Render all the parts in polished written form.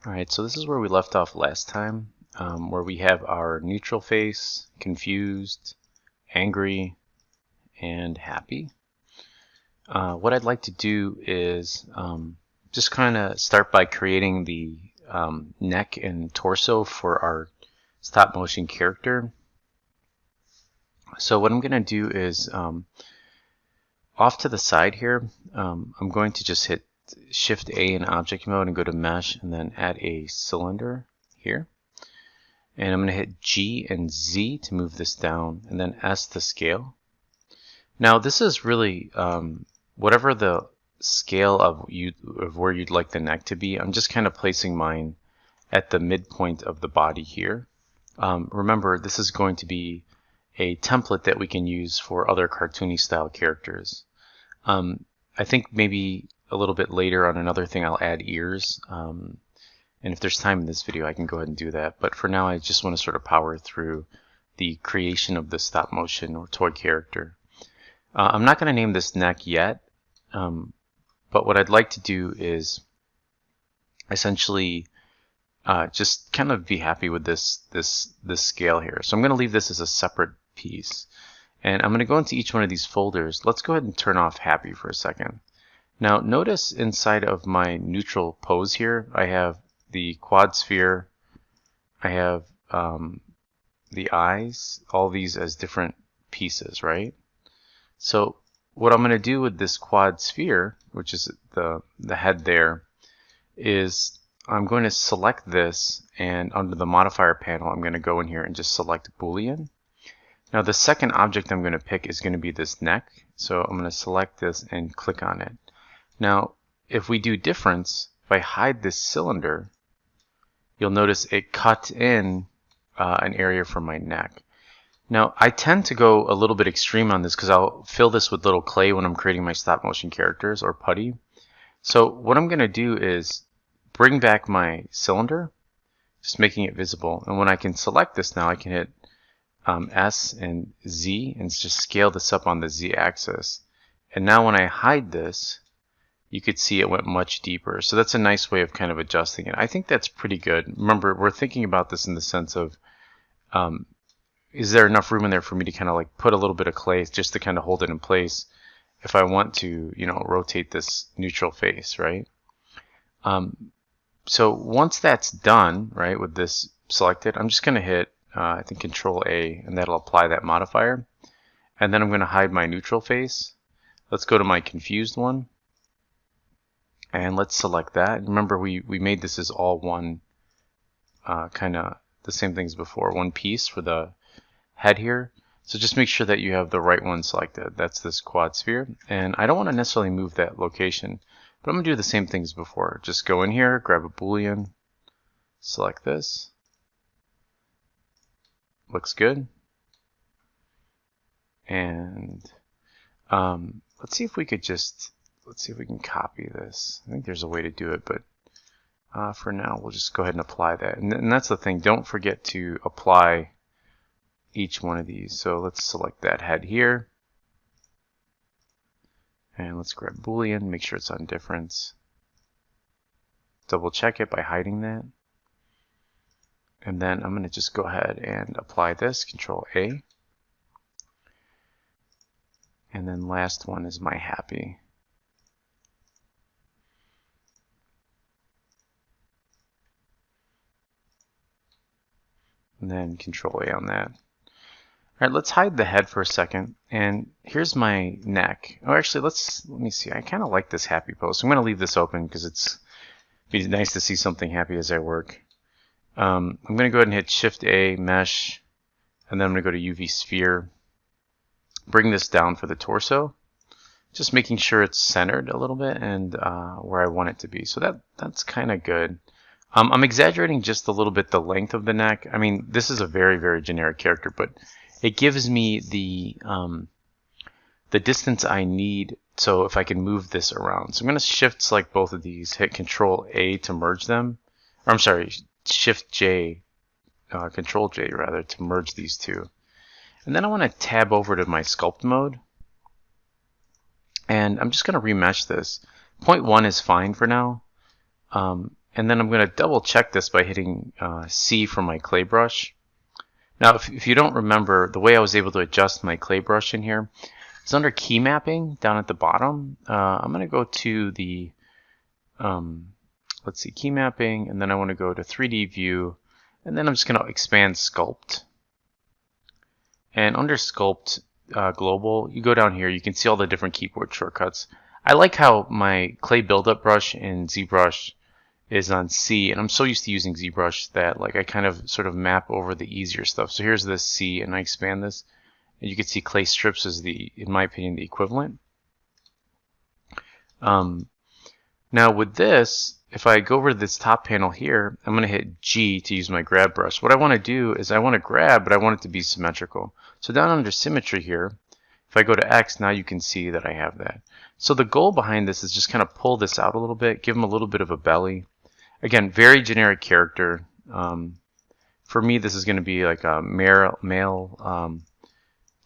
Alright, so this is where we left off last time, where we have our neutral face, confused, angry, and happy. What I'd like to do is just kind of start by creating the neck and torso for our stop motion character. So what I'm going to do is off to the side here, I'm going to just hit Shift A in object mode and go to mesh and then add a cylinder here. And I'm going to hit G and Z to move this down and then S to scale. Now this is really whatever the scale of where you'd like the neck to be. I'm just kind of placing mine at the midpoint of the body here. Remember, this is going to be a template that we can use for other cartoony style characters. I think maybe a little bit later on another thing I'll add ears, and if there's time in this video I can go ahead and do that, but for now I just want to sort of power through the creation of the stop motion or toy character. I'm not going to name this neck yet, but what I'd like to do is essentially just kind of be happy with this scale here. So I'm going to leave this as a separate piece, and I'm going to go into each one of these folders. Let's go ahead and turn off happy for a second. Now notice inside of my neutral pose here, I have the quad sphere, I have the eyes, all these as different pieces, right? So what I'm going to do with this quad sphere, which is the head there, is I'm going to select this, and under the modifier panel I'm going to go in here and just select Boolean. Now the second object I'm going to pick is going to be this neck, so I'm going to select this and click on it. Now if we do difference, if I hide this cylinder, you'll notice it cut in an area for my neck. Now I tend to go a little bit extreme on this because I'll fill this with little clay when I'm creating my stop motion characters, or putty. So what I'm going to do is bring back my cylinder, just making it visible, and when I can select this now I can hit S and Z and just scale this up on the Z axis, and now when I hide this you could see it went much deeper. So that's a nice way of kind of adjusting it. I think that's pretty good. Remember, we're thinking about this in the sense of is there enough room in there for me to kind of like put a little bit of clay just to kind of hold it in place if I want to, you know, rotate this neutral face, right? So once that's done, right, with this selected, I'm just going to hit I think Control A, and that'll apply that modifier. And then I'm going to hide my neutral face. Let's go to my confused one, and let's select that. Remember, we made this as all one, kind of the same thing as before, one piece for the head here. So just make sure that you have the right one selected. That's this quad sphere, and I don't want to necessarily move that location, but I'm going to do the same thing as before. Just go in here, grab a Boolean, select this. Looks good. And let's see if we could just, let's see if we can copy this. I think there's a way to do it, but for now we'll just go ahead and apply that. And that's the thing, don't forget to apply each one of these. So let's select that head here, and let's grab Boolean, make sure it's on difference, double check it by hiding that, and then I'm going to just go ahead and apply this, Control A, and then last one is my happy. And then Control A on that. All right, let's hide the head for a second, and here's my neck. Oh, actually, let me see. I kind of like this happy pose. So I'm going to leave this open because it'd be nice to see something happy as I work. I'm going to go ahead and hit Shift A, Mesh, and then I'm going to go to UV Sphere. Bring this down for the torso, just making sure it's centered a little bit and where I want it to be. So that's kind of good. I'm exaggerating just a little bit the length of the neck. I mean, this is a very, very generic character, but it gives me the distance I need. So if I can move this around, so I'm going to shift select both of these, hit Control A to merge them, or I'm sorry, Shift J, Control J rather, to merge these two. And then I want to tab over to my sculpt mode, and I'm just going to remesh this. 0.1 is fine for now. And then I'm going to double check this by hitting C for my clay brush. Now, if you don't remember, the way I was able to adjust my clay brush in here is under key mapping down at the bottom. I'm going to go to the, let's see, key mapping, and then I want to go to 3D view, and then I'm just going to expand sculpt. And under sculpt global, you go down here, you can see all the different keyboard shortcuts. I like how my clay buildup brush in ZBrush is on C, and I'm so used to using ZBrush that like I kind of sort of map over the easier stuff. So here's this C, and I expand this, and you can see clay strips is the, in my opinion, the equivalent. Now with this, if I go over to this top panel here, I'm going to hit G to use my grab brush. What I want to do is I want to grab, but I want it to be symmetrical. So down under symmetry here, if I go to X, now you can see that I have that. So the goal behind this is just kind of pull this out a little bit, give them a little bit of a belly. Again, very generic character. For me, this is going to be like a male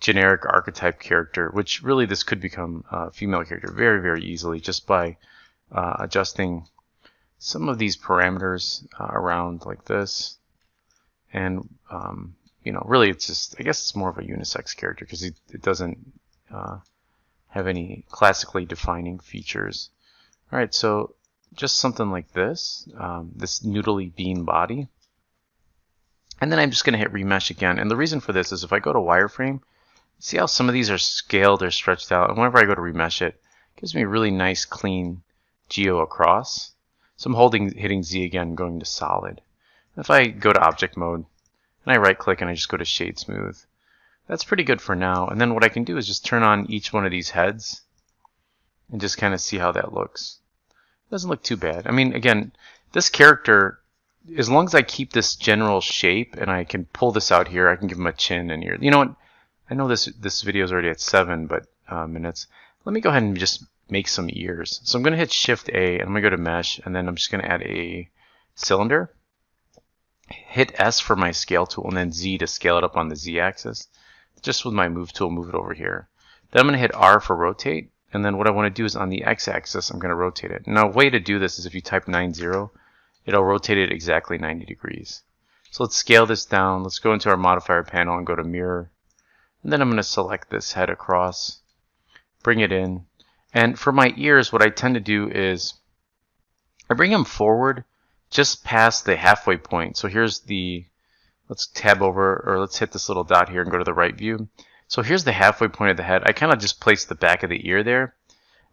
generic archetype character, which really this could become a female character very, very easily just by adjusting some of these parameters around like this. And, you know, really it's just, I guess it's more of a unisex character because it doesn't have any classically defining features. All right, so just something like this, this noodly bean body. And then I'm just going to hit remesh again. And the reason for this is if I go to wireframe, see how some of these are scaled or stretched out. And whenever I go to remesh it, it gives me a really nice clean geo across. So I'm hitting Z again, going to solid. If I go to object mode and I right click and I just go to shade smooth, that's pretty good for now. And then what I can do is just turn on each one of these heads and just kind of see how that looks. Doesn't look too bad. I mean, again, this character, as long as I keep this general shape and I can pull this out here, I can give him a chin and ear. You know what? I know this video is already at 7 minutes. Let me go ahead and just make some ears. So I'm going to hit Shift A and I'm going to go to Mesh, and then I'm just going to add a cylinder. Hit S for my scale tool and then Z to scale it up on the Z axis. Just with my move tool, move it over here. Then I'm going to hit R for rotate. And then what I want to do is on the x-axis, I'm going to rotate it. Now, a way to do this is if you type 90, it'll rotate it exactly 90 degrees. So let's scale this down. Let's go into our modifier panel and go to mirror. And then I'm going to select this head across, bring it in. And for my ears, what I tend to do is I bring them forward just past the halfway point. So here's the, let's tab over, or let's hit this little dot here and go to the right view. So here's the halfway point of the head. I kind of just place the back of the ear there.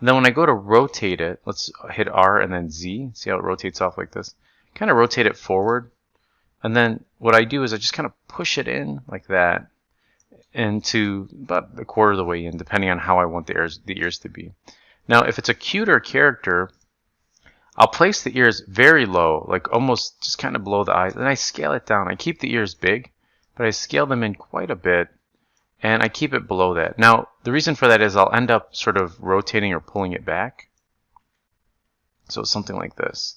And then when I go to rotate it, let's hit R and then Z. See how it rotates off like this? Kind of rotate it forward. And then what I do is I just kind of push it in like that into about a quarter of the way in, depending on how I want the ears to be. Now, if it's a cuter character, I'll place the ears very low, like almost just kind of below the eyes. And I scale it down. I keep the ears big, but I scale them in quite a bit. And I keep it below that. Now, the reason for that is I'll end up sort of rotating or pulling it back. So something like this.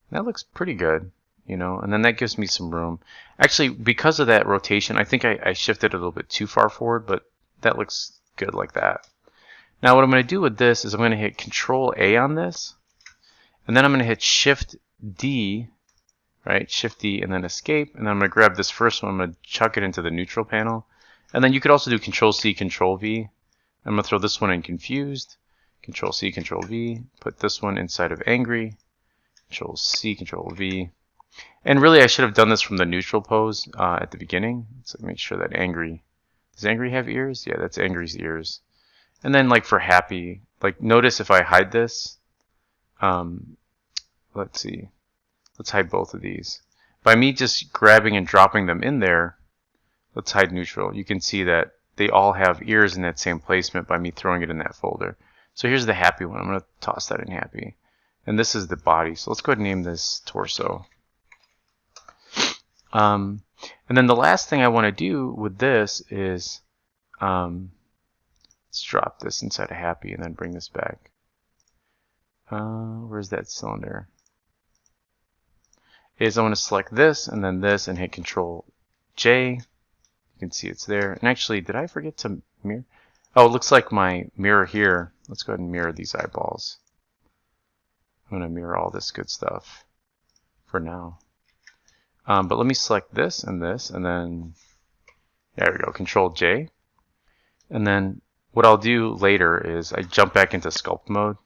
That looks pretty good, you know, and then that gives me some room. Actually, because of that rotation, I think I shifted a little bit too far forward, but that looks good like that. Now, what I'm going to do with this is I'm going to hit Control A on this, and then I'm going to hit Shift D, right? Shift D and then Escape, and then I'm going to grab this first one, I'm going to chuck it into the neutral panel. And then you could also do Control C, Control V. I'm going to throw this one in Confused. Control C, Control V. Put this one inside of Angry. Control C, Control V. And really, I should have done this from the neutral pose at the beginning. So make sure that Angry. Does Angry have ears? Yeah, that's Angry's ears. And then, like for Happy, like notice if I hide this. Let's see. Let's hide both of these. By me just grabbing and dropping them in there. Let's hide neutral. You can see that they all have ears in that same placement by me throwing it in that folder. So here's the Happy one. I'm going to toss that in Happy. And this is the body. So let's go ahead and name this Torso. And then the last thing I want to do with this is let's drop this inside of Happy and then bring this back. Where's that cylinder? Is I want to select this and hit Control J. You can see it's there. And actually, did I forget to mirror? Oh, it looks like my mirror here. Let's go ahead and mirror these eyeballs. I'm going to mirror all this good stuff for now. But let me select this, and then there we go, Control J. And then what I'll do later is I jump back into sculpt mode.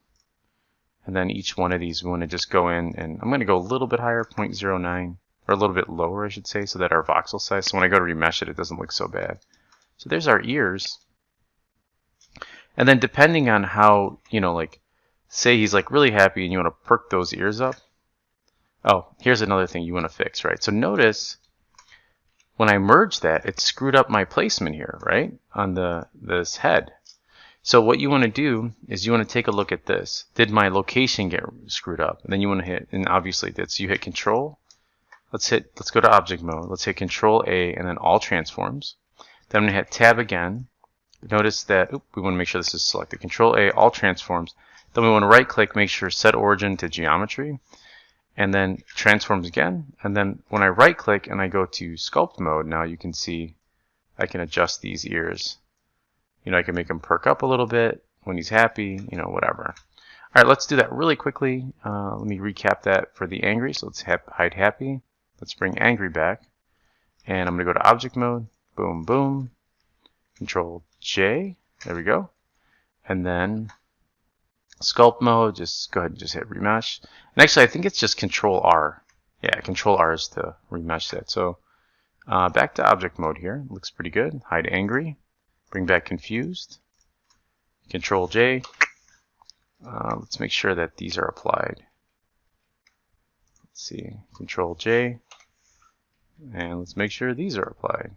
And then each one of these, we want to just go in, and I'm going to go a little bit higher, 0.09, or a little bit lower, I should say, so that our voxel size, so when I go to remesh it, it doesn't look so bad. So there's our ears. And then depending on how, like, say he's like really happy and you want to perk those ears up. Oh, here's another thing you want to fix, right? So notice when I merged that, it screwed up my placement here, right? On this head. So what you want to do is you want to take a look at this. Did my location get screwed up? And then you want to hit, and obviously it did. So you hit Control. Let's go to Object Mode. Let's hit Control A and then All Transforms. Then I'm going to hit Tab again. Notice that we want to make sure this is selected. Control A, All Transforms. Then we want to right click, make sure Set Origin to Geometry. And then Transforms again. And then when I right click and I go to Sculpt Mode, now you can see I can adjust these ears. I can make him perk up a little bit when he's happy, whatever. All right, let's do that really quickly. Let me recap that for the angry. So let's hide happy. Let's bring angry back. And I'm going to go to Object Mode. Boom, boom. Control J. There we go. And then Sculpt Mode. Just go ahead and just hit Remesh. And actually, I think it's just Control R. Yeah, Control R is to remesh that. So back to Object Mode here. Looks pretty good. Hide angry. Bring back confused. Control J. Let's make sure that these are applied. Let's see. Control J. And let's make sure these are applied.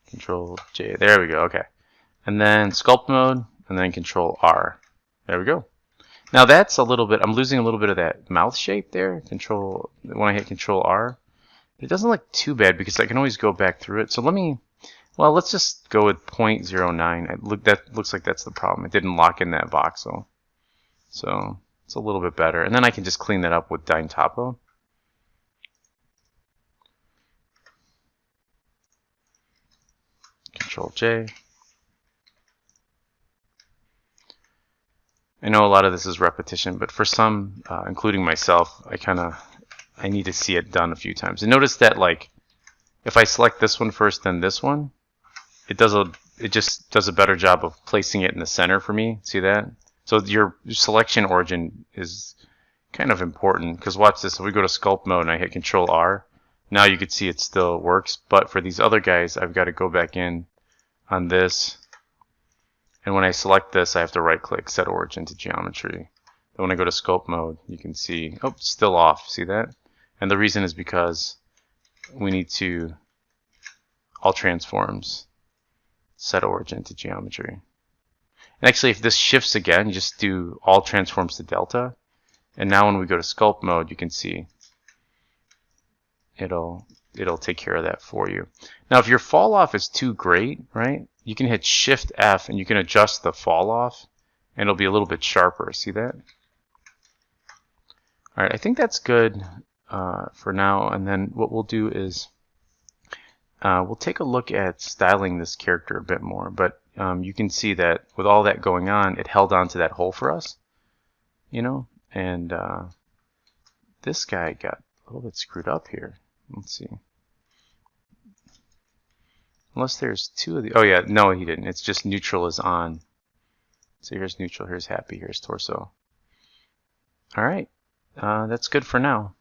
Control J. There we go. Okay. And then sculpt mode, and then Control R. There we go. Now that's a little bit, I'm losing a little bit of that mouth shape there. When I hit Control R. It doesn't look too bad because I can always go back through it. So let's just go with 0.09. That looks like that's the problem. It didn't lock in that voxel. So it's a little bit better. And then I can just clean that up with Dyn Topo. Control J. I know a lot of this is repetition, but for some, including myself, I need to see it done a few times. And notice that, like, if I select this one first, then this one, it just does a better job of placing it in the center for me. See that? So your selection origin is kind of important, because watch this. If we go to sculpt mode and I hit Control R, now you can see it still works. But for these other guys, I've got to go back in on this. And when I select this, I have to right click, Set Origin to Geometry. Then when I go to sculpt mode, you can see, oh, it's still off. See that? And the reason is because we need to All Transforms, Set Origin to Geometry. And actually, if this shifts again, you just do All Transforms to Delta. And now when we go to sculpt mode, you can see it'll take care of that for you. Now, if your fall off is too great, right, you can hit Shift F and you can adjust the fall off, and it'll be a little bit sharper. See that? All right, I think that's good for now. And then what we'll do is we'll take a look at styling this character a bit more. But you can see that with all that going on, it held on to that hole for us, and this guy got a little bit screwed up here. Let's see. Unless there's two of the... Oh, yeah. No, he didn't. It's just neutral is on. So here's neutral, here's happy, here's torso. All right. That's good for now.